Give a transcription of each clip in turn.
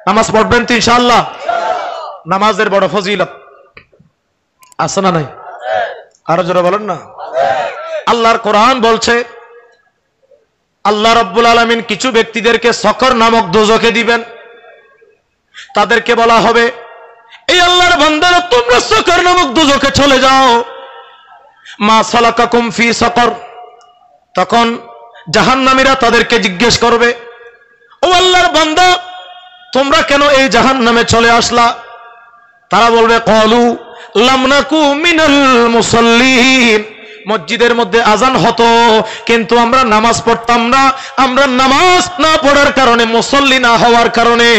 নামাজ পড়বেন তো ইনশাআল্লাহ? নামাজের বড় ফজিলত আছে না নাই? আরো জোরে বলেন না। আল্লাহর কোরআন বলছে আল্লাহ রাব্বুল আলামিন কিছু ব্যক্তিদেরকে সকর নামক দোজখে দিবেন। তাদেরকে বলা হবে, এই আল্লাহর বান্দারা তোমরা সকর নামক দোজখে চলে যাও। মা সালাকাকুম ফি সকর। তখন জাহান্নামীরা তাদেরকে জিজ্ঞেস করবে, ও আল্লাহর বান্দা তোমরা কেন এই জাহান্নামে চলে আসলা? তারা বলবে, ক্বালু লাম নাকু মিনাল মুসাল্লিন। মসজিদের মধ্যে আজান হতো কিন্তু আমরা নামাজ পড়তাম না। আমরা নামাজ না পড়ার কারণে, মুসল্লি না হওয়ার কারণে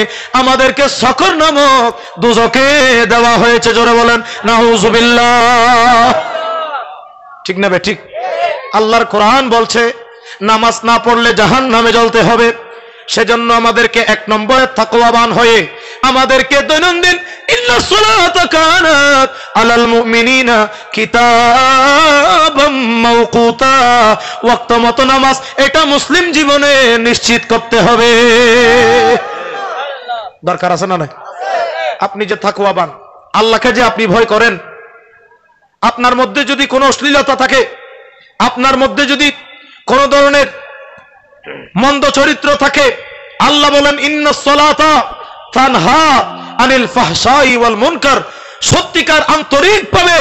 আমাদেরকে সকর নামক দোজখে দেওয়া হয়েছে। জোরে বলেন নাউজুবিল্লাহ। ঠিক না বে ঠিক? আল্লাহর কোরআন বলছে নামাজ না পড়লে জাহান্নামে জ্বলতে হবে। সেজন্য আমাদেরকে এক নম্বরে তাকওয়াবান হয়ে আমাদেরকে দৈনন্দিন ইন্নাস সালাতা কানাত আলাল মুমিনিনা কিতাবাম মাওকুতা, ওয়াক্ত মতো নামাজ এটা মুসলিম জীবনে নিশ্চিত করতে হবে। দরকার আছে না নাই? আপনি যে তাকওয়াবান, আল্লাহকে যে আপনি ভয় করেন, আপনার মধ্যে যদি কোনো অশ্লীলতা থাকে, আপনার মধ্যে যদি কোন ধরনের মন্দ চরিত্র থাকে, আল্লাহ বলেন ইন্নাস সালাতা তানহা আনিল ফাহশাই ওয়াল মুনকার। সত্যিকার আন্তরিকভাবে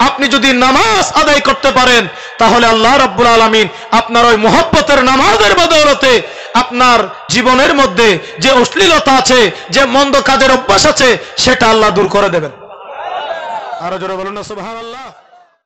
আপনি যদি নামাজ আদায় করতে পারেন তাহলে আল্লাহ রাব্বুল আলামিন আপনার ওই মুহাব্বতের নামাজের বদৌলতে আপনার জীবনের মধ্যে যে অশ্লীলতা আছে, যে মন্দ কাজের অভ্যাস আছে, সেটা আল্লাহ দূর করে দেবেন। আরো জোরে বলুন না সুবহানাল্লাহ।